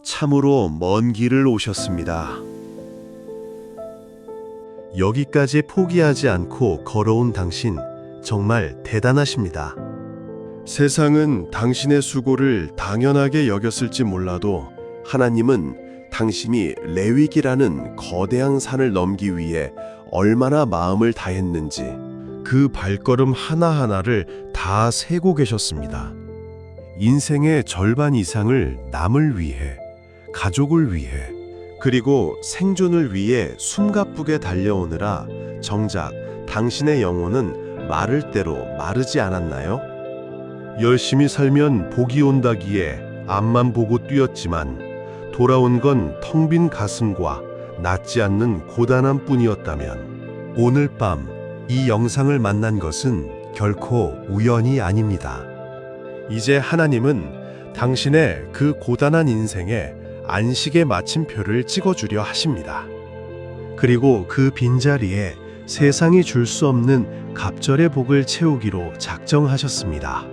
참으로 먼 길을 오셨습니다. 여기까지 포기하지 않고 걸어온 당신, 정말 대단하십니다. 세상은 당신의 수고를 당연하게 여겼을지 몰라도 하나님은 당신이 레위기라는 거대한 산을 넘기 위해 얼마나 마음을 다했는지 그 발걸음 하나하나를 다 세고 계셨습니다. 인생의 절반 이상을 남을 위해, 가족을 위해, 그리고 생존을 위해 숨가쁘게 달려오느라 정작 당신의 영혼은 마를 대로 마르지 않았나요? 열심히 살면 복이 온다기에 앞만 보고 뛰었지만 돌아온 건 텅 빈 가슴과 낫지 않는 고단함 뿐이었다면 오늘 밤 이 영상을 만난 것은 결코 우연이 아닙니다. 이제 하나님은 당신의 그 고단한 인생에 안식의 마침표를 찍어주려 하십니다. 그리고 그 빈자리에 세상이 줄 수 없는 갑절의 복을 채우기로 작정하셨습니다.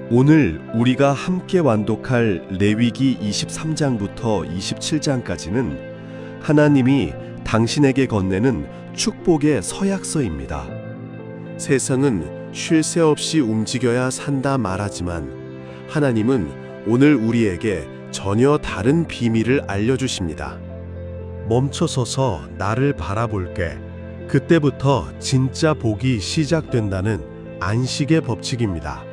오늘 우리가 함께 완독할 레위기 23장부터 27장까지는 하나님이 당신에게 건네는 축복의 서약서입니다. 세상은 쉴 새 없이 움직여야 산다 말하지만 하나님은 오늘 우리에게 전혀 다른 비밀을 알려주십니다. 멈춰서서 나를 바라볼게. 그때부터 진짜 복이 시작된다는 안식의 법칙입니다.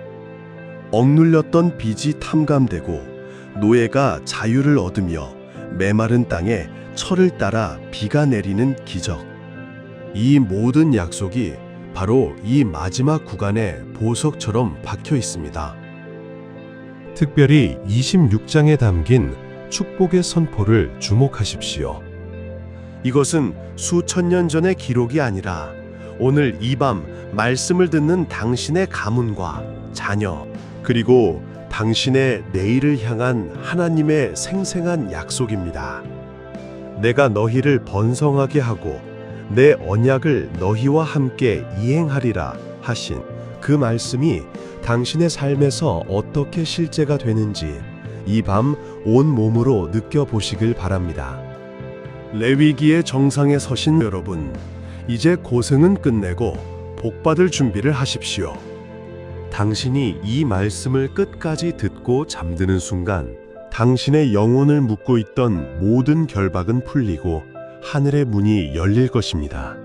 억눌렸던 빚이 탐감되고 노예가 자유를 얻으며 메마른 땅에 철을 따라 비가 내리는 기적. 이 모든 약속이 바로 이 마지막 구간에 보석처럼 박혀 있습니다. 특별히 26장에 담긴 축복의 선포를 주목하십시오. 이것은 수천 년 전의 기록이 아니라 오늘 이 밤 말씀을 듣는 당신의 가문과 자녀, 그리고 당신의 내일을 향한 하나님의 생생한 약속입니다. 내가 너희를 번성하게 하고 내 언약을 너희와 함께 이행하리라 하신 그 말씀이 당신의 삶에서 어떻게 실제가 되는지 이 밤 온 몸으로 느껴보시길 바랍니다. 레위기의 정상에 서신 여러분, 이제 고생은 끝내고 복받을 준비를 하십시오. 당신이 이 말씀을 끝까지 듣고 잠드는 순간 당신의 영혼을 묶고 있던 모든 결박은 풀리고 하늘의 문이 열릴 것입니다.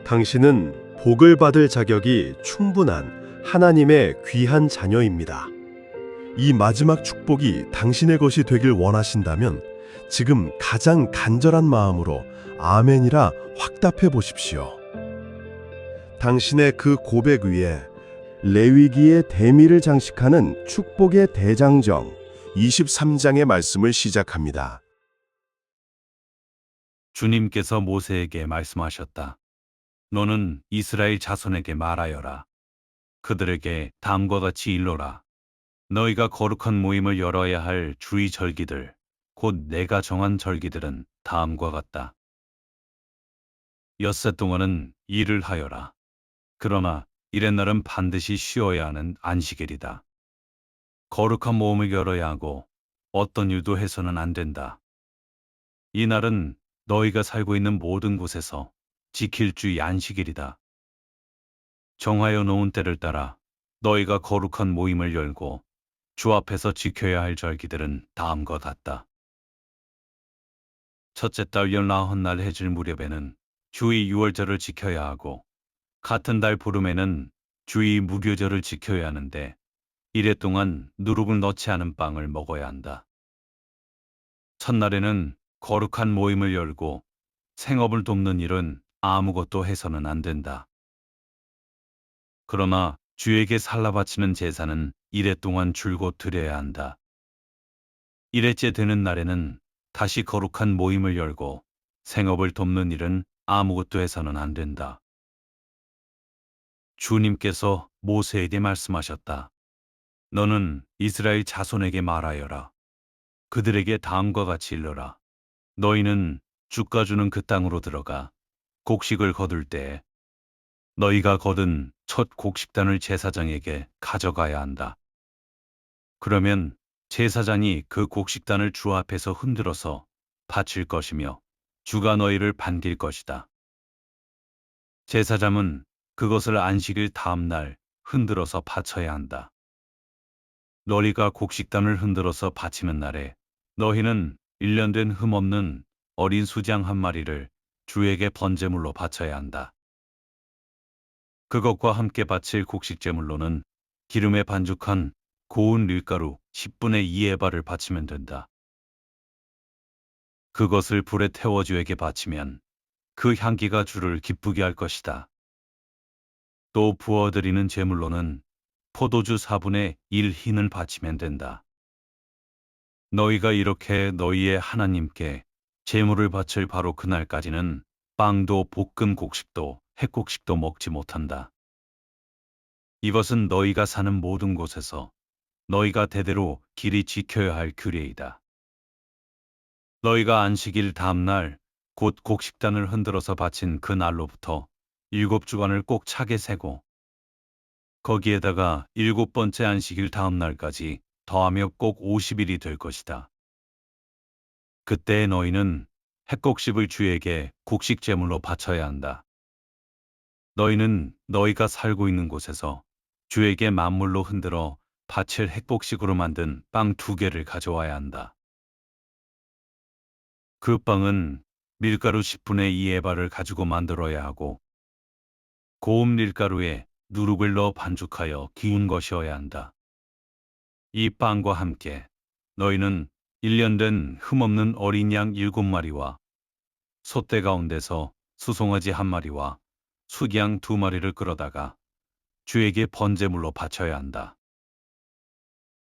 당신은 복을 받을 자격이 충분한 하나님의 귀한 자녀입니다. 이 마지막 축복이 당신의 것이 되길 원하신다면 지금 가장 간절한 마음으로 아멘이라 확답해 보십시오. 당신의 그 고백 위에 레위기의 대미를 장식하는 축복의 대장정 23장의 말씀을 시작합니다. 주님께서 모세에게 말씀하셨다. 너는 이스라엘 자손에게 말하여라. 그들에게 다음과 같이 일러라. 너희가 거룩한 모임을 열어야 할 주의 절기들, 곧 내가 정한 절기들은 다음과 같다. 엿새 동안은 일을 하여라. 그러나 이렛날은 반드시 쉬어야 하는 안식일이다. 거룩한 모임을 열어야 하고 어떤 일도 해서는 안 된다. 이 날은 너희가 살고 있는 모든 곳에서 지킬 주의 안식일이다. 정하여 놓은 때를 따라 너희가 거룩한 모임을 열고 주 앞에서 지켜야 할 절기들은 다음과 같다. 첫째 달 19날 해질 무렵에는 주의 유월절을 지켜야 하고 같은 달 보름에는 주의 무교절을 지켜야 하는데 이래 동안 누룩을 넣지 않은 빵을 먹어야 한다. 첫날에는 거룩한 모임을 열고 생업을 돕는 일은 아무것도 해서는 안 된다. 그러나 주에게 살라 바치는 제사는 이래 동안 줄곧 드려야 한다. 이래째 되는 날에는 다시 거룩한 모임을 열고 생업을 돕는 일은 아무것도 해서는 안 된다. 주님께서 모세에게 말씀하셨다. 너는 이스라엘 자손에게 말하여라. 그들에게 다음과 같이 일러라. 너희는 주가 주는 그 땅으로 들어가 곡식을 거둘 때에 너희가 거둔 첫 곡식단을 제사장에게 가져가야 한다. 그러면 제사장이 그 곡식단을 주 앞에서 흔들어서 바칠 것이며 주가 너희를 반길 것이다. 제사장은 그것을 안식일 다음 날 흔들어서 바쳐야 한다. 너희가 곡식단을 흔들어서 바치는 날에 너희는 1년 된 흠없는 어린 수장 한 마리를 주에게 번제물로 바쳐야 한다. 그것과 함께 바칠 곡식제물로는 기름에 반죽한 고운 밀가루 10분의 2에바를 바치면 된다. 그것을 불에 태워 주에게 바치면 그 향기가 주를 기쁘게 할 것이다. 또 부어드리는 제물로는 포도주 4분의 1 흰을 바치면 된다. 너희가 이렇게 너희의 하나님께 제물을 바칠 바로 그날까지는 빵도 볶은 곡식도 햇곡식도 먹지 못한다. 이것은 너희가 사는 모든 곳에서 너희가 대대로 길이 지켜야 할 규례이다. 너희가 안식일 다음 날 곧 곡식단을 흔들어서 바친 그 날로부터 7주간을 꼭 차게 세고 거기에다가 7번째 안식일 다음 날까지 더하며 꼭 50일이 될 것이다. 그때 너희는 햇곡식을 주에게 곡식 제물로 바쳐야 한다. 너희는 너희가 살고 있는 곳에서 주에게 만물로 흔들어 바칠 햇곡식으로 만든 빵 2개를 가져와야 한다. 그 빵은 밀가루 10분의 2 에바를 가지고 만들어야 하고 고운 밀가루에 누룩을 넣어 반죽하여 기운 것이어야 한다. 이 빵과 함께 너희는 1년 된 흠없는 어린 양 7마리와 소떼 가운데서 수송아지 1마리와 수양 2마리를 끌어다가 주에게 번제물로 바쳐야 한다.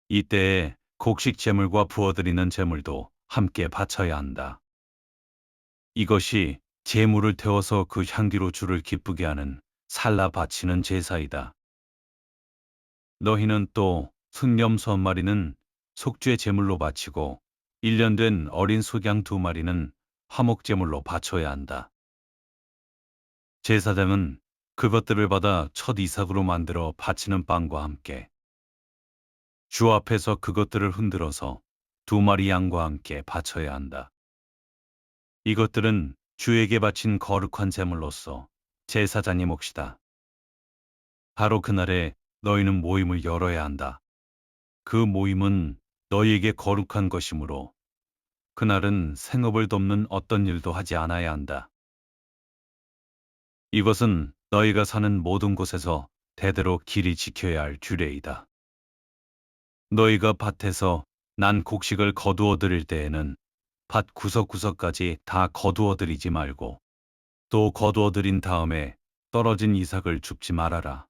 이때에 곡식 제물과 부어드리는 제물도 함께 바쳐야 한다. 이것이 제물을 태워서 그 향기로 주를 기쁘게 하는 살라 바치는 제사이다. 너희는 또 순념소 1마리는 속죄 제물로 바치고 1년 된 어린 수양 2마리는 화목 제물로 바쳐야 한다. 제사장은 그것들을 받아 첫 이삭으로 만들어 바치는 빵과 함께 주 앞에서 그것들을 흔들어서 2마리 양과 함께 바쳐야 한다. 이것들은 주에게 바친 거룩한 제물로서 제사장의 몫이다. 바로 그날에 너희는 모임을 열어야 한다. 그 모임은 너희에게 거룩한 것이므로 그날은 생업을 돕는 어떤 일도 하지 않아야 한다. 이것은 너희가 사는 모든 곳에서 대대로 길이 지켜야 할 규례이다. 너희가 밭에서 난 곡식을 거두어 드릴 때에는 밭 구석구석까지 다 거두어 드리지 말고 또 거두어 드린 다음에 떨어진 이삭을 줍지 말아라.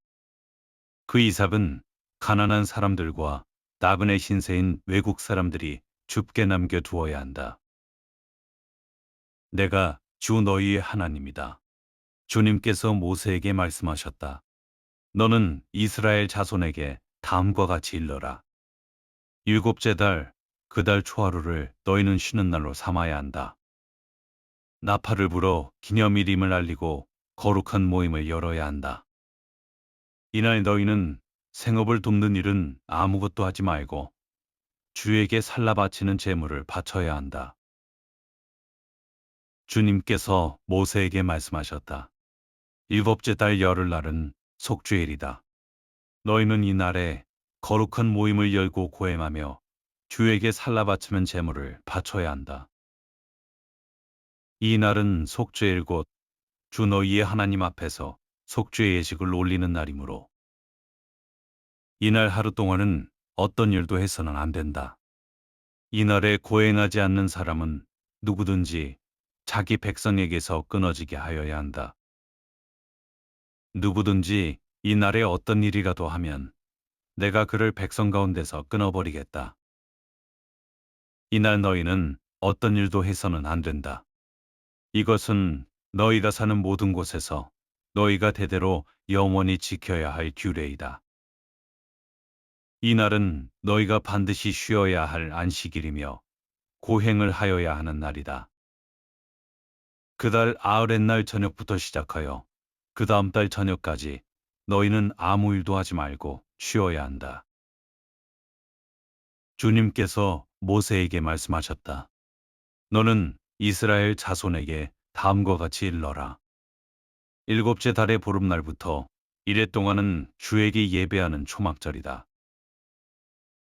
그 이삭은 가난한 사람들과 나그네 신세인 외국 사람들이 줍게 남겨 두어야 한다. 내가 주 너희의 하나님이다. 주님께서 모세에게 말씀하셨다. 너는 이스라엘 자손에게 다음과 같이 일러라. 7째 달, 그 달 초하루를 너희는 쉬는 날로 삼아야 한다. 나팔을 불어 기념일임을 알리고 거룩한 모임을 열어야 한다. 이날 너희는 생업을 돕는 일은 아무것도 하지 말고 주에게 살라 바치는 제물을 바쳐야 한다. 주님께서 모세에게 말씀하셨다. 7째 달 열흘날은 속죄일이다. 너희는 이 날에 거룩한 모임을 열고 고행하며 주에게 살라 바치는 제물을 바쳐야 한다. 이 날은 속죄일 곧 주 너희의 하나님 앞에서 속죄 예식을 올리는 날이므로 이날 하루 동안은 어떤 일도 해서는 안 된다. 이날에 고행하지 않는 사람은 누구든지 자기 백성에게서 끊어지게 하여야 한다. 누구든지 이 날에 어떤 일이라도 하면 내가 그를 백성 가운데서 끊어버리겠다. 이날 너희는 어떤 일도 해서는 안 된다. 이것은 너희가 사는 모든 곳에서 너희가 대대로 영원히 지켜야 할 규례이다. 이 날은 너희가 반드시 쉬어야 할 안식일이며 고행을 하여야 하는 날이다. 그달 아흐렛날 저녁부터 시작하여 그 다음 달 저녁까지 너희는 아무 일도 하지 말고 쉬어야 한다. 주님께서 모세에게 말씀하셨다. 너는 이스라엘 자손에게 다음과 같이 일러라. 일곱째 달의 보름날부터 이래 동안은 주에게 예배하는 초막절이다.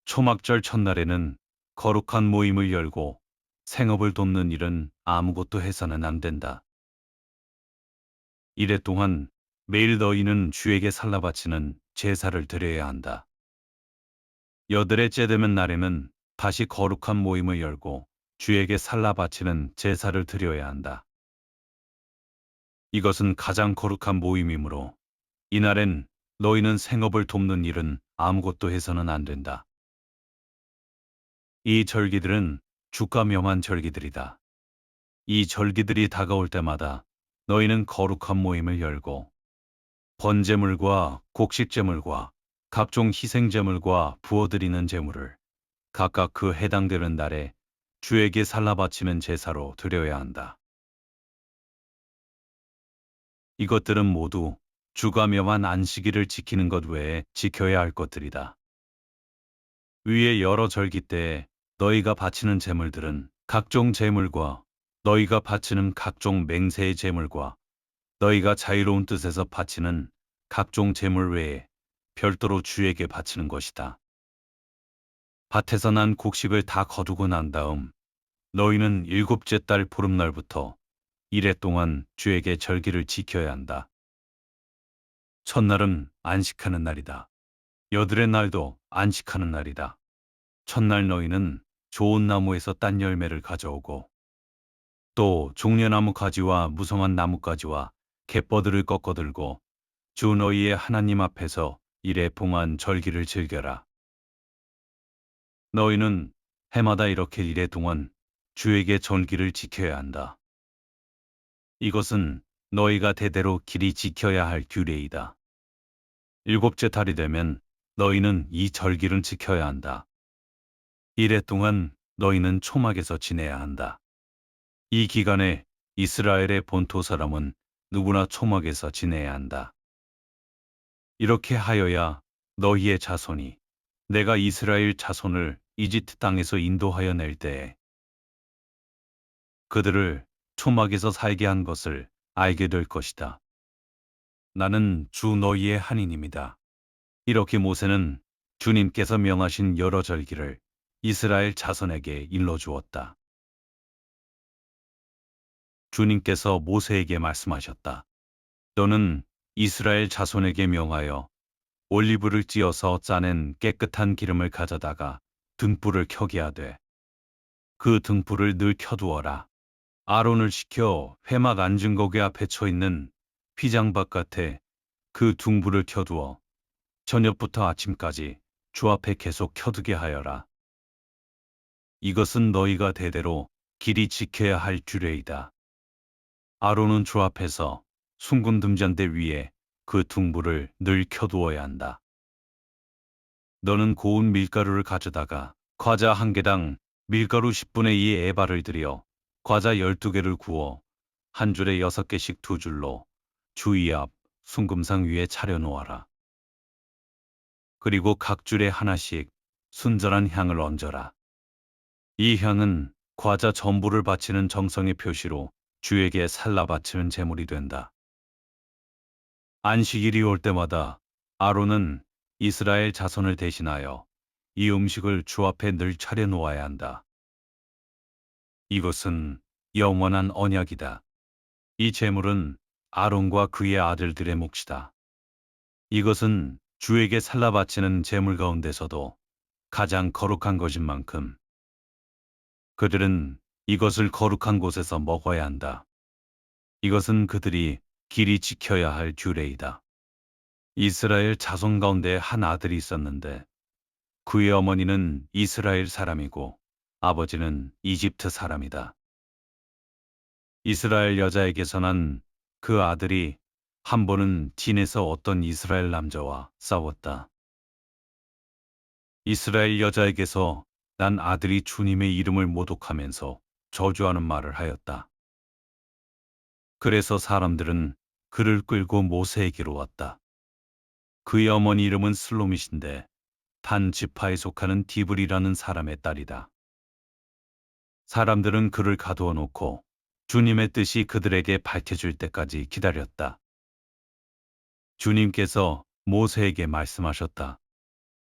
초막절 첫날에는 거룩한 모임을 열고 생업을 돕는 일은 아무것도 해서는 안 된다. 이래 동안 매일 너희는 주에게 살라 바치는 제사를 드려야 한다. 여드레째 되면 날에는 다시 거룩한 모임을 열고 주에게 살라 바치는 제사를 드려야 한다. 이것은 가장 거룩한 모임이므로 이날엔 너희는 생업을 돕는 일은 아무것도 해서는 안 된다. 이 절기들은 주가 명한 절기들이다. 이 절기들이 다가올 때마다 너희는 거룩한 모임을 열고 번제물과 곡식제물과 각종 희생제물과 부어드리는 제물을 각각 그 해당되는 날에 주에게 살라 바치는 제사로 드려야 한다. 이것들은 모두 주가 명한 안식일을 지키는 것 외에 지켜야 할 것들이다. 위의 여러 절기 때에 너희가 바치는 제물들은 각종 제물과 너희가 바치는 각종 맹세의 제물과 너희가 자유로운 뜻에서 바치는 각종 제물 외에 별도로 주에게 바치는 것이다. 밭에서 난 곡식을 다 거두고 난 다음 너희는 일곱째 달 보름날부터 이래 동안 주에게 절기를 지켜야 한다. 첫날은 안식하는 날이다. 여드레 날도 안식하는 날이다. 첫날 너희는 좋은 나무에서 딴 열매를 가져오고 또 종려나무 가지와 무성한 나뭇가지와 갯버들을 꺾어 들고 주 너희의 하나님 앞에서 이래 봉한 절기를 즐겨라. 너희는 해마다 이렇게 이래 동안 주에게 절기를 지켜야 한다. 이것은 너희가 대대로 길이 지켜야 할 규례이다. 일곱째 달이 되면 너희는 이 절기를 지켜야 한다. 이래 동안 너희는 초막에서 지내야 한다. 이 기간에 이스라엘의 본토 사람은 누구나 초막에서 지내야 한다. 이렇게 하여야 너희의 자손이 내가 이스라엘 자손을 이집트 땅에서 인도하여 낼 때에 그들을 초막에서 살게 한 것을 알게 될 것이다. 나는 주 너희의 하나님이다. 이렇게 모세는 주님께서 명하신 여러 절기를 이스라엘 자손에게 일러주었다. 주님께서 모세에게 말씀하셨다. 너는 이스라엘 자손에게 명하여 올리브를 찧어서 짜낸 깨끗한 기름을 가져다가 등불을 켜게 하되 그 등불을 늘 켜두어라. 아론을 시켜 회막 앉은 거기 앞에 쳐 있는 휘장 바깥에 그 등불을 켜두어 저녁부터 아침까지 주 앞에 계속 켜두게 하여라. 이것은 너희가 대대로 길이 지켜야 할 규례이다. 아론은 주 앞에서 순금 등잔대 위에 그 등불을 늘 켜두어야 한다. 너는 고운 밀가루를 가져다가 과자 한 개당 밀가루 10분의 2 에바를 들여 과자 12개를 구워 한 줄에 6개씩 두 줄로 주위 앞 순금상 위에 차려 놓아라. 그리고 각 줄에 하나씩 순전한 향을 얹어라. 이 향은 과자 전부를 바치는 정성의 표시로 주에게 살라 바치는 제물이 된다. 안식일이 올 때마다 아론은 이스라엘 자손을 대신하여 이 음식을 주 앞에 늘 차려 놓아야 한다. 이것은 영원한 언약이다. 이 제물은 아론과 그의 아들들의 몫이다. 이것은 주에게 살라 바치는 제물 가운데서도 가장 거룩한 것인 만큼 그들은 이것을 거룩한 곳에서 먹어야 한다. 이것은 그들이 길이 지켜야 할 규례이다. 이스라엘 자손 가운데 한 아들이 있었는데 그의 어머니는 이스라엘 사람이고 아버지는 이집트 사람이다. 이스라엘 여자에게서 난 그 아들이 한 번은 진에서 어떤 이스라엘 남자와 싸웠다. 이스라엘 여자에게서 난 아들이 주님의 이름을 모독하면서 저주하는 말을 하였다. 그래서 사람들은 그를 끌고 모세에게로 왔다. 그의 어머니 이름은 슬로밋인데 단 지파에 속하는 디브리라는 사람의 딸이다. 사람들은 그를 가두어 놓고 주님의 뜻이 그들에게 밝혀질 때까지 기다렸다. 주님께서 모세에게 말씀하셨다.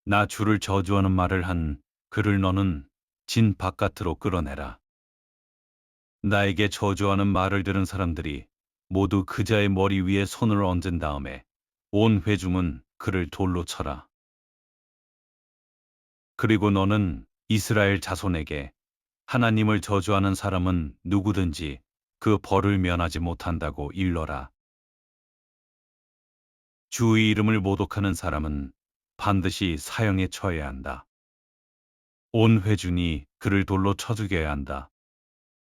나 주를 저주하는 말을 한 그를 너는 진 바깥으로 끌어내라. 나에게 저주하는 말을 들은 사람들이 모두 그자의 머리 위에 손을 얹은 다음에 온 회중은 그를 돌로 쳐라. 그리고 너는 이스라엘 자손에게 하나님을 저주하는 사람은 누구든지 그 벌을 면하지 못한다고 일러라. 주의 이름을 모독하는 사람은 반드시 사형에 처해야 한다. 온 회중이 그를 돌로 쳐 죽여야 한다.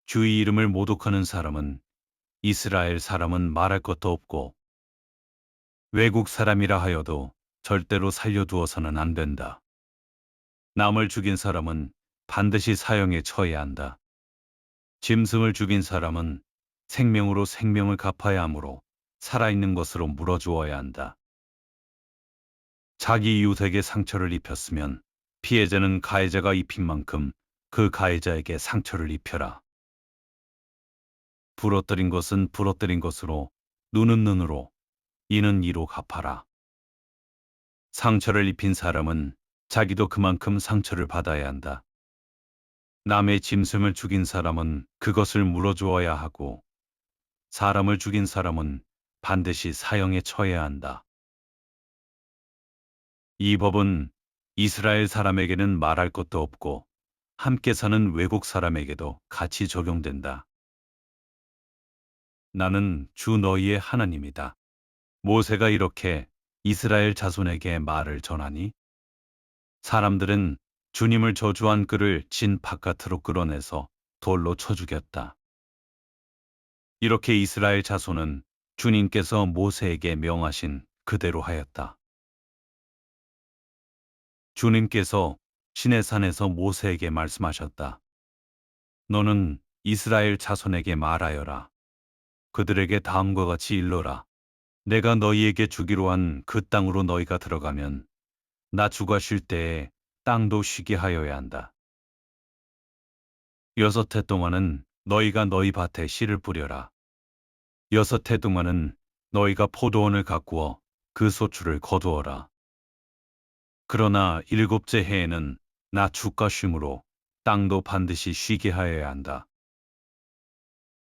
주의 이름을 모독하는 사람은 이스라엘 사람은 말할 것도 없고 외국 사람이라 하여도 절대로 살려두어서는 안 된다. 남을 죽인 사람은 반드시 사형에 처해야 한다. 짐승을 죽인 사람은 생명으로 생명을 갚아야 하므로 살아있는 것으로 물어주어야 한다. 자기 이웃에게 상처를 입혔으면 피해자는 가해자가 입힌 만큼 그 가해자에게 상처를 입혀라. 부러뜨린 것은 부러뜨린 것으로, 눈은 눈으로, 이는 이로 갚아라. 상처를 입힌 사람은 자기도 그만큼 상처를 받아야 한다. 남의 짐승을 죽인 사람은 그것을 물어주어야 하고, 사람을 죽인 사람은 반드시 사형에 처해야 한다. 이 법은 이스라엘 사람에게는 말할 것도 없고, 함께 사는 외국 사람에게도 같이 적용된다. 나는 주 너희의 하나님이다. 모세가 이렇게 이스라엘 자손에게 말을 전하니 사람들은 주님을 저주한 그를 진 바깥으로 끌어내서 돌로 쳐 죽였다. 이렇게 이스라엘 자손은 주님께서 모세에게 명하신 그대로 하였다. 주님께서 시내산에서 모세에게 말씀하셨다. 너는 이스라엘 자손에게 말하여라. 그들에게 다음과 같이 일러라. 내가 너희에게 주기로 한 그 땅으로 너희가 들어가면 나 주가 쉴 때에 땅도 쉬게 하여야 한다. 6해 동안은 너희가 너희 밭에 씨를 뿌려라. 6해 동안은 너희가 포도원을 가꾸어 그 소출을 거두어라. 그러나 7째 해에는 나 주가 쉼으로 땅도 반드시 쉬게 하여야 한다.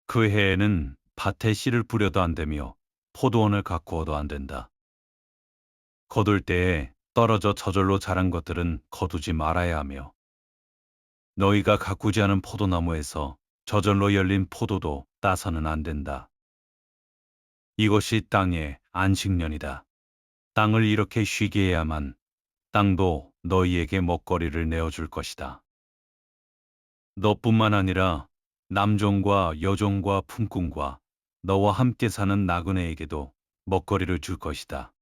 그 해에는 밭에 씨를 뿌려도 안 되며 포도원을 가꾸어도 안 된다. 거둘 때에 떨어져 저절로 자란 것들은 거두지 말아야 하며 너희가 가꾸지 않은 포도나무에서 저절로 열린 포도도 따서는 안 된다. 이것이 땅의 안식년이다. 땅을 이렇게 쉬게 해야만 땅도 너희에게 먹거리를 내어줄 것이다. 너뿐만 아니라 남종과 여종과 품꾼과 너와 함께 사는 나그네에게도 먹거리를 줄 것이다.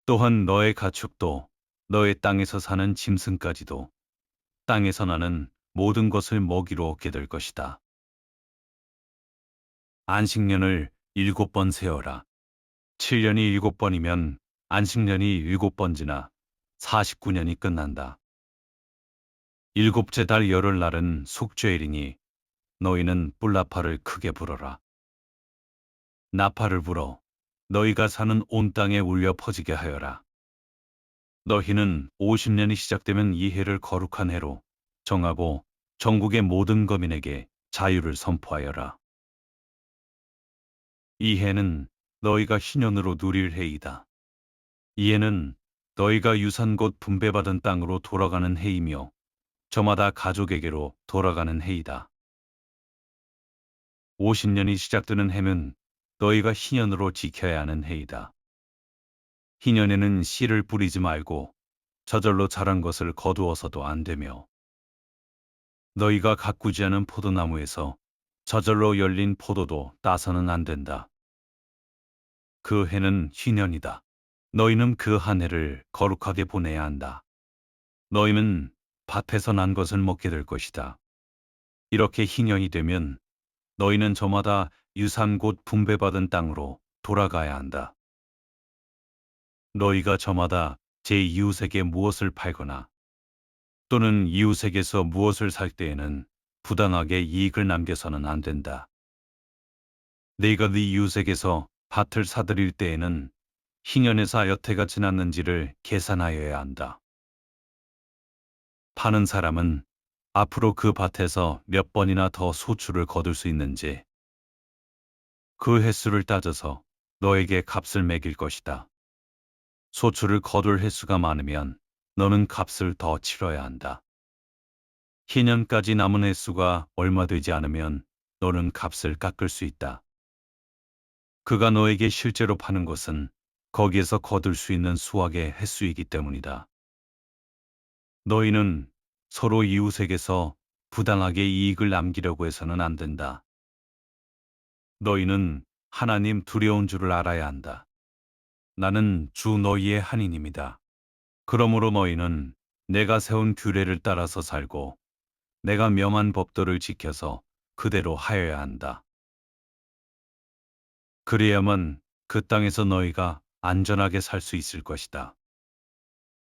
또한 너의 가축도 너의 땅에서 사는 짐승까지도 땅에서 나는 모든 것을 먹이로 얻게 될 것이다. 안식년을 7번 세어라. 7년이 7번이면 안식년이 7번 지나 49년이 끝난다. 7째 달 열흘날은 속죄일이니 너희는 뿔나파를 크게 불어라. 나파를 불어 너희가 사는 온 땅에 울려 퍼지게 하여라. 너희는 50년이 시작되면 이 해를 거룩한 해로 정하고 전국의 모든 거민에게 자유를 선포하여라. 이 해는 너희가 희년으로 누릴 해이다. 이 해는 너희가 유산 곧 분배받은 땅으로 돌아가는 해이며 저마다 가족에게로 돌아가는 해이다. 50년이 시작되는 해는 너희가 희년으로 지켜야 하는 해이다. 희년에는 씨를 뿌리지 말고 저절로 자란 것을 거두어서도 안 되며 너희가 가꾸지 않은 포도나무에서 저절로 열린 포도도 따서는 안 된다. 그 해는 희년이다. 너희는 그 한 해를 거룩하게 보내야 한다. 너희는 밭에서 난 것을 먹게 될 것이다. 이렇게 희년이 되면 너희는 저마다 유산 곧 분배받은 땅으로 돌아가야 한다. 너희가 저마다 제 이웃에게 무엇을 팔거나 또는 이웃에게서 무엇을 살 때에는 부당하게 이익을 남겨서는 안 된다. 네가 네 이웃에게서 밭을 사들일 때에는 희년에서 여태가 지났는지를 계산하여야 한다. 파는 사람은 앞으로 그 밭에서 몇 번이나 더 소출을 거둘 수 있는지 그 횟수를 따져서 너에게 값을 매길 것이다. 소출을 거둘 횟수가 많으면 너는 값을 더 치러야 한다. 희년까지 남은 횟수가 얼마 되지 않으면 너는 값을 깎을 수 있다. 그가 너에게 실제로 파는 것은 거기에서 거둘 수 있는 수확의 횟수이기 때문이다. 너희는 서로 이웃에게서 부당하게 이익을 남기려고 해서는 안 된다. 너희는 하나님 두려운 줄을 알아야 한다. 나는 주 너희의 하나님이다. 그러므로 너희는 내가 세운 규례를 따라서 살고 내가 명한 법도를 지켜서 그대로 하여야 한다. 그래야만 그 땅에서 너희가 안전하게 살 수 있을 것이다.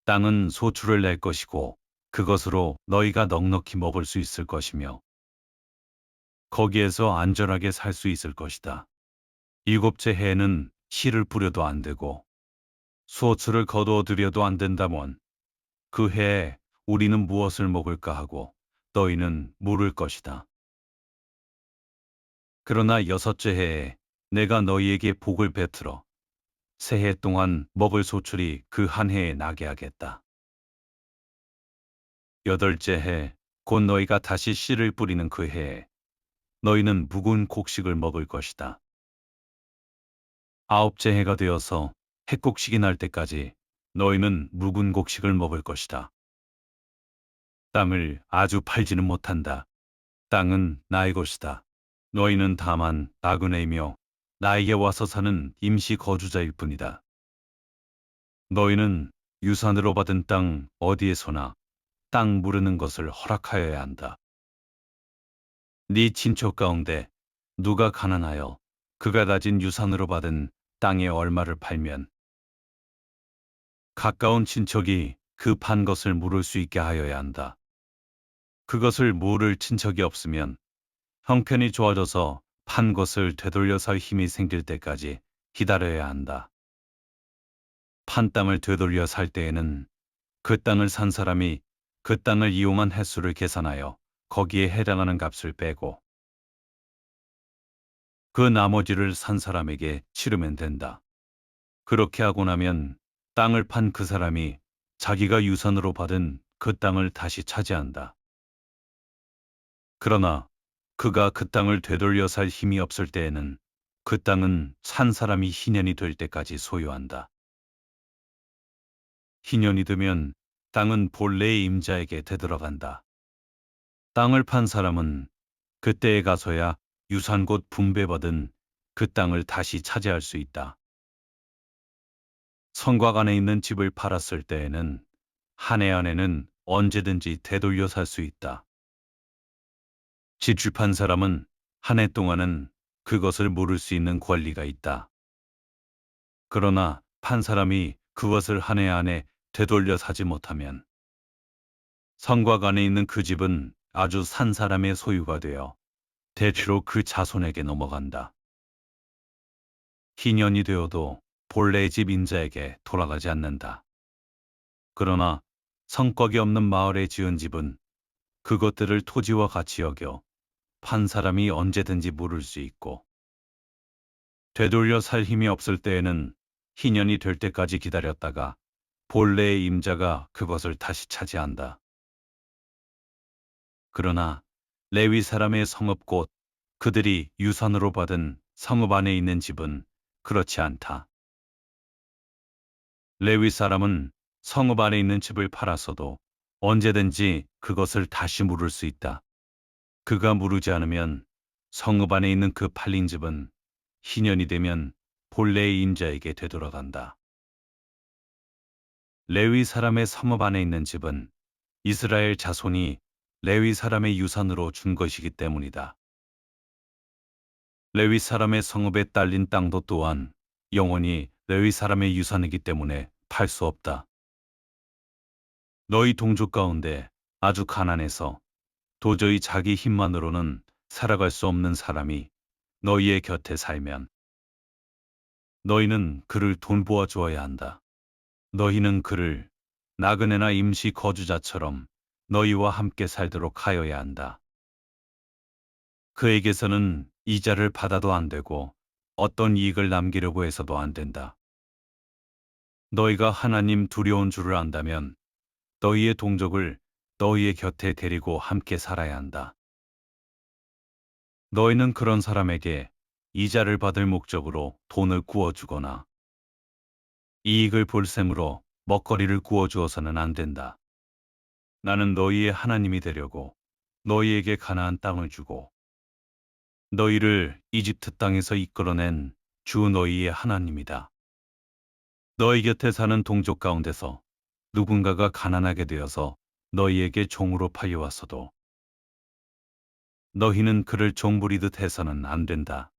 땅은 소출을 낼 것이고 그것으로 너희가 넉넉히 먹을 수 있을 것이며 거기에서 안전하게 살 수 있을 것이다. 일곱째 해에는 씨를 뿌려도 안 되고 소출을 거두어 들여도 안 된다면 그 해에 우리는 무엇을 먹을까 하고 너희는 물을 것이다. 그러나 여섯째 해에 내가 너희에게 복을 베풀어 새해 동안 먹을 소출이 그 한 해에 나게 하겠다. 여덟째 해 곧 너희가 다시 씨를 뿌리는 그 해에 너희는 묵은 곡식을 먹을 것이다. 아홉째 해가 되어서 핵곡식이 날 때까지 너희는 묵은 곡식을 먹을 것이다. 땅을 아주 팔지는 못한다. 땅은 나의 것이다. 너희는 다만 나그네이며 나에게 와서 사는 임시 거주자일 뿐이다. 너희는 유산으로 받은 땅 어디에서나 땅 무르는 것을 허락하여야 한다. 네 친척 가운데 누가 가난하여 그가 가진 유산으로 받은 땅의 얼마를 팔면 가까운 친척이 그 판 것을 물을 수 있게 하여야 한다. 그것을 물을 친척이 없으면 형편이 좋아져서 판 것을 되돌려 살 힘이 생길 때까지 기다려야 한다. 판 땅을 되돌려 살 때에는 그 땅을 산 사람이 그 땅을 이용한 횟수를 계산하여 거기에 해당하는 값을 빼고 그 나머지를 산 사람에게 치르면 된다. 그렇게 하고 나면 땅을 판 그 사람이 자기가 유산으로 받은 그 땅을 다시 차지한다. 그러나 그가 그 땅을 되돌려 살 힘이 없을 때에는 그 땅은 산 사람이 희년이 될 때까지 소유한다. 희년이 되면 땅은 본래의 임자에게 되돌아간다. 땅을 판 사람은 그때에 가서야 유산 곧 분배받은 그 땅을 다시 차지할 수 있다. 성곽 안에 있는 집을 팔았을 때에는 한 해 안에는 언제든지 되돌려 살 수 있다. 집을 판 사람은 한 해 동안은 그것을 물을 수 있는 권리가 있다. 그러나 판 사람이 그것을 한 해 안에 되돌려 사지 못하면 성곽 안에 있는 그 집은 아주 산 사람의 소유가 되어 대체로 그 자손에게 넘어간다. 희년이 되어도 본래의 집 인자에게 돌아가지 않는다. 그러나 성곽이 없는 마을에 지은 집은 그것들을 토지와 같이 여겨 판 사람이 언제든지 물을 수 있고 되돌려 살 힘이 없을 때에는 희년이 될 때까지 기다렸다가 본래의 임자가 그것을 다시 차지한다. 그러나 레위 사람의 성읍 곧 그들이 유산으로 받은 성읍 안에 있는 집은 그렇지 않다. 레위 사람은 성읍 안에 있는 집을 팔았어도 언제든지 그것을 다시 물을 수 있다. 그가 무르지 않으면 성읍 안에 있는 그 팔린 집은 희년이 되면 본래의 임자에게 되돌아간다. 레위 사람의 성읍 안에 있는 집은 이스라엘 자손이 레위 사람의 유산으로 준 것이기 때문이다. 레위 사람의 성읍에 딸린 땅도 또한 영원히 레위 사람의 유산이기 때문에 팔 수 없다. 너희 동족 가운데 아주 가난해서 도저히 자기 힘만으로는 살아갈 수 없는 사람이 너희의 곁에 살면 너희는 그를 돌보아 주어야 한다. 너희는 그를 나그네나 임시 거주자처럼 너희와 함께 살도록 하여야 한다. 그에게서는 이자를 받아도 안 되고 어떤 이익을 남기려고 해서도 안 된다. 너희가 하나님 두려운 줄을 안다면 너희의 동족을 너희의 곁에 데리고 함께 살아야 한다. 너희는 그런 사람에게 이자를 받을 목적으로 돈을 구워주거나 이익을 볼 셈으로 먹거리를 구워주어서는 안 된다. 나는 너희의 하나님이 되려고 너희에게 가나안 땅을 주고 너희를 이집트 땅에서 이끌어낸 주 너희의 하나님이다. 너희 곁에 사는 동족 가운데서 누군가가 가난하게 되어서 너희에게 종으로 팔려왔어도 너희는 그를 종 부리듯 해서는 안 된다.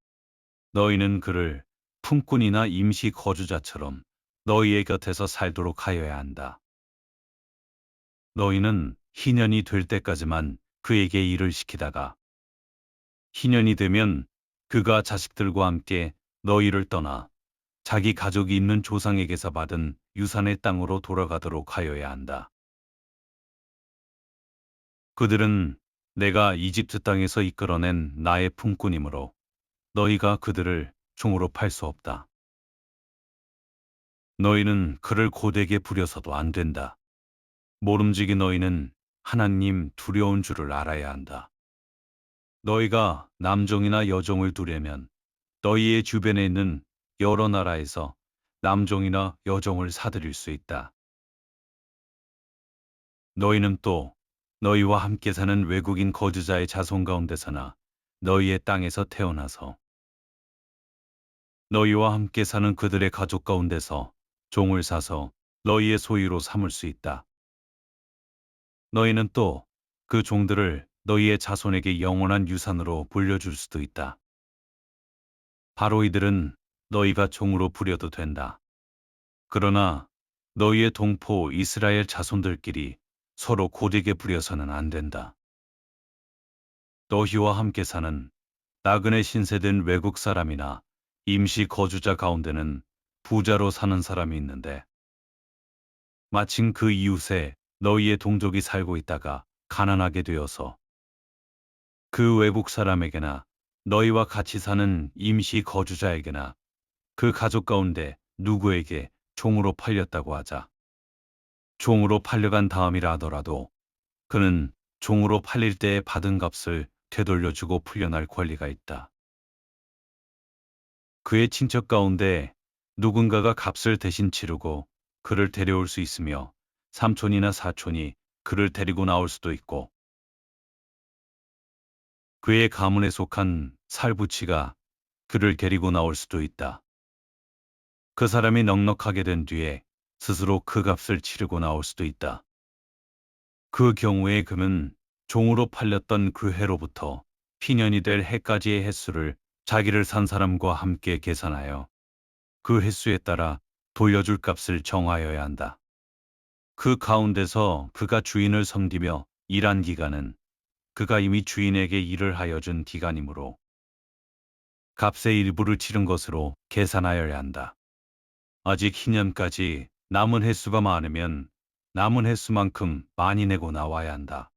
너희는 그를 품꾼이나 임시 거주자처럼 너희의 곁에서 살도록 하여야 한다. 너희는 희년이 될 때까지만 그에게 일을 시키다가 희년이 되면 그가 자식들과 함께 너희를 떠나 자기 가족이 있는 조상에게서 받은 유산의 땅으로 돌아가도록 하여야 한다. 그들은 내가 이집트 땅에서 이끌어낸 나의 품꾼이므로 너희가 그들을 종으로 팔 수 없다. 너희는 그를 고되게 부려서도 안 된다. 모름지기 너희는 하나님 두려운 줄을 알아야 한다. 너희가 남종이나 여종을 두려면 너희의 주변에 있는 여러 나라에서 남종이나 여종을 사들일 수 있다. 너희는 또 너희와 함께 사는 외국인 거주자의 자손 가운데서나 너희의 땅에서 태어나서 너희와 함께 사는 그들의 가족 가운데서 종을 사서 너희의 소유로 삼을 수 있다. 너희는 또 그 종들을 너희의 자손에게 영원한 유산으로 불려줄 수도 있다. 바로 이들은 너희가 종으로 부려도 된다. 그러나 너희의 동포 이스라엘 자손들끼리 서로 고되게 부려서는 안 된다. 너희와 함께 사는 나그네 신세된 외국 사람이나 임시 거주자 가운데는 부자로 사는 사람이 있는데 마침 그 이웃에 너희의 동족이 살고 있다가 가난하게 되어서 그 외국 사람에게나 너희와 같이 사는 임시 거주자에게나 그 가족 가운데 누구에게 종으로 팔렸다고 하자. 종으로 팔려간 다음이라 하더라도 그는 종으로 팔릴 때에 받은 값을 되돌려주고 풀려날 권리가 있다. 그의 친척 가운데 누군가가 값을 대신 치르고 그를 데려올 수 있으며 삼촌이나 사촌이 그를 데리고 나올 수도 있고 그의 가문에 속한 살부치가 그를 데리고 나올 수도 있다. 그 사람이 넉넉하게 된 뒤에 스스로 그 값을 치르고 나올 수도 있다. 그 경우에 금은 종으로 팔렸던 그 해로부터 피년이 될 해까지의 횟수를 자기를 산 사람과 함께 계산하여 그 횟수에 따라 돌려줄 값을 정하여야 한다. 그 가운데서 그가 주인을 섬기며 일한 기간은 그가 이미 주인에게 일을 하여 준 기간이므로 값의 일부를 치른 것으로 계산하여야 한다. 아직 희년까지 남은 횟수가 많으면 남은 횟수만큼 많이 내고 나와야 한다.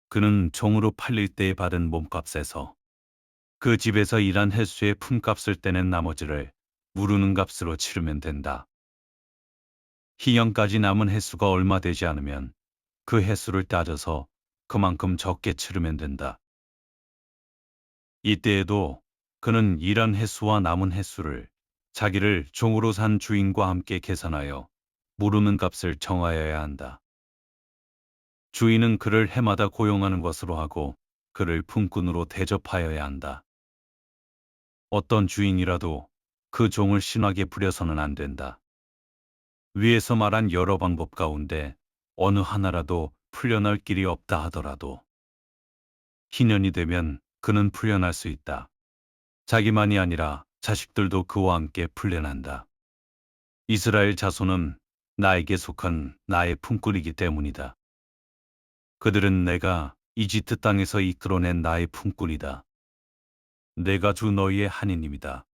그는 종으로 팔릴 때에 받은 몸값에서 그 집에서 일한 횟수의 품값을 떼낸 나머지를 무르는 값으로 치르면 된다. 희년까지 남은 횟수가 얼마 되지 않으면 그 횟수를 따져서 그만큼 적게 치르면 된다. 이때에도 그는 일한 횟수와 남은 횟수를 자기를 종으로 산 주인과 함께 계산하여 무르는 값을 정하여야 한다. 주인은 그를 해마다 고용하는 것으로 하고 그를 품꾼으로 대접하여야 한다. 어떤 주인이라도 그 종을 심하게 부려서는 안 된다. 위에서 말한 여러 방법 가운데 어느 하나라도 풀려날 길이 없다 하더라도 희년이 되면 그는 풀려날 수 있다. 자기만이 아니라 자식들도 그와 함께 풀려난다. 이스라엘 자손은 나에게 속한 나의 품꾼이기 때문이다. 그들은 내가 이집트 땅에서 이끌어낸 나의 품꾼이다. 내가 주 너희의 하나님이다.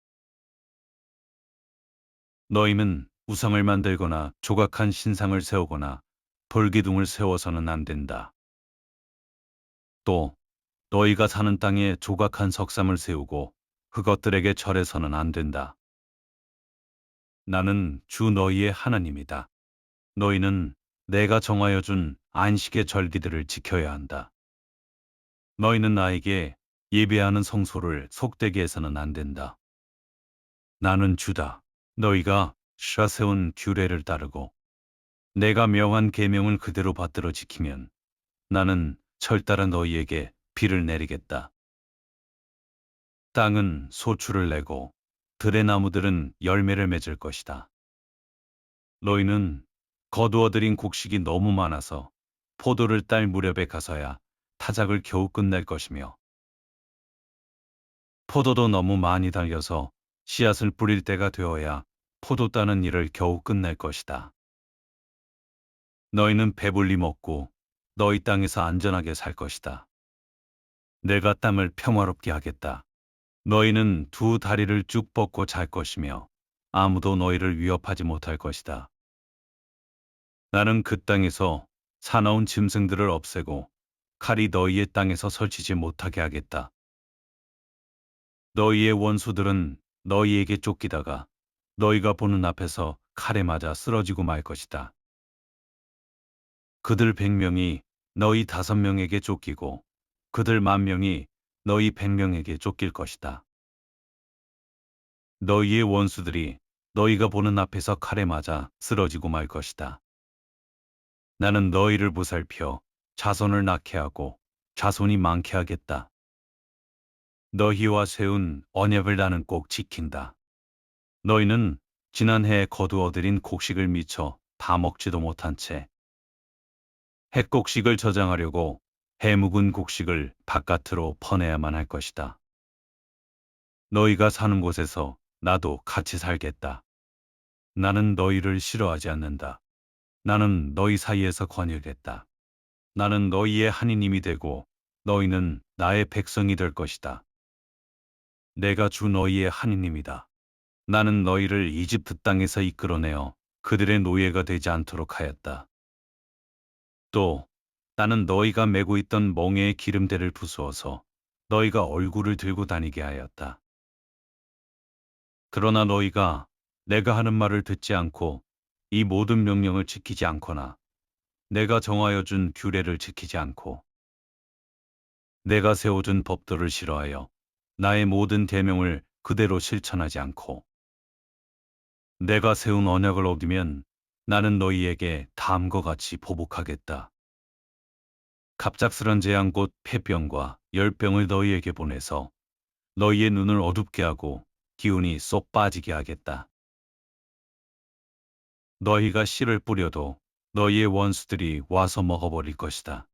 너희는 우상을 만들거나 조각한 신상을 세우거나 돌기둥을 세워서는 안 된다. 또 너희가 사는 땅에 조각한 석상을 세우고 그것들에게 절해서는 안 된다. 나는 주 너희의 하나님이다. 너희는 내가 정하여 준 안식의 절기들을 지켜야 한다. 너희는 나에게 예배하는 성소를 속되게 해서는 안 된다. 나는 주다. 너희가 세운 규례를 따르고 내가 명한 계명을 그대로 받들어 지키면 나는 철따라 너희에게 비를 내리겠다. 땅은 소출을 내고 들의 나무들은 열매를 맺을 것이다. 너희는 거두어들인 곡식이 너무 많아서 포도를 딸 무렵에 가서야 타작을 겨우 끝낼 것이며 포도도 너무 많이 달려서 씨앗을 뿌릴 때가 되어야 포도 따는 일을 겨우 끝낼 것이다. 너희는 배불리 먹고 너희 땅에서 안전하게 살 것이다. 내가 땅을 평화롭게 하겠다. 너희는 두 다리를 쭉 뻗고 잘 것이며 아무도 너희를 위협하지 못할 것이다. 나는 그 땅에서 사나운 짐승들을 없애고 칼이 너희의 땅에서 설치지 못하게 하겠다. 너희의 원수들은 너희에게 쫓기다가 너희가 보는 앞에서 칼에 맞아 쓰러지고 말 것이다. 그들 100명이 너희 5명에게 쫓기고 그들 10,000명이 너희 100명에게 쫓길 것이다. 너희의 원수들이 너희가 보는 앞에서 칼에 맞아 쓰러지고 말 것이다. 나는 너희를 보살펴 자손을 낳게 하고 자손이 많게 하겠다. 너희와 세운 언약을 나는 꼭 지킨다. 너희는 지난해에 거두어들인 곡식을 미처 다 먹지도 못한 채 핵곡식을 저장하려고 해묵은 곡식을 바깥으로 퍼내야만 할 것이다. 너희가 사는 곳에서 나도 같이 살겠다. 나는 너희를 싫어하지 않는다. 나는 너희 사이에서 권유겠다. 나는 너희의 하나님이 되고 너희는 나의 백성이 될 것이다. 내가 주 너희의 하나님이다. 나는 너희를 이집트 땅에서 이끌어내어 그들의 노예가 되지 않도록 하였다. 또 나는 너희가 메고 있던 멍에의 기름대를 부수어서 너희가 얼굴을 들고 다니게 하였다. 그러나 너희가 내가 하는 말을 듣지 않고 이 모든 명령을 지키지 않거나 내가 정하여 준 규례를 지키지 않고 내가 세워준 법도를 싫어하여 나의 모든 계명을 그대로 실천하지 않고 내가 세운 언약을 어기면 나는 너희에게 다음과 같이 보복하겠다. 갑작스런 재앙 곧 폐병과 열병을 너희에게 보내서 너희의 눈을 어둡게 하고 기운이 쏙 빠지게 하겠다. 너희가 씨를 뿌려도 너희의 원수들이 와서 먹어버릴 것이다.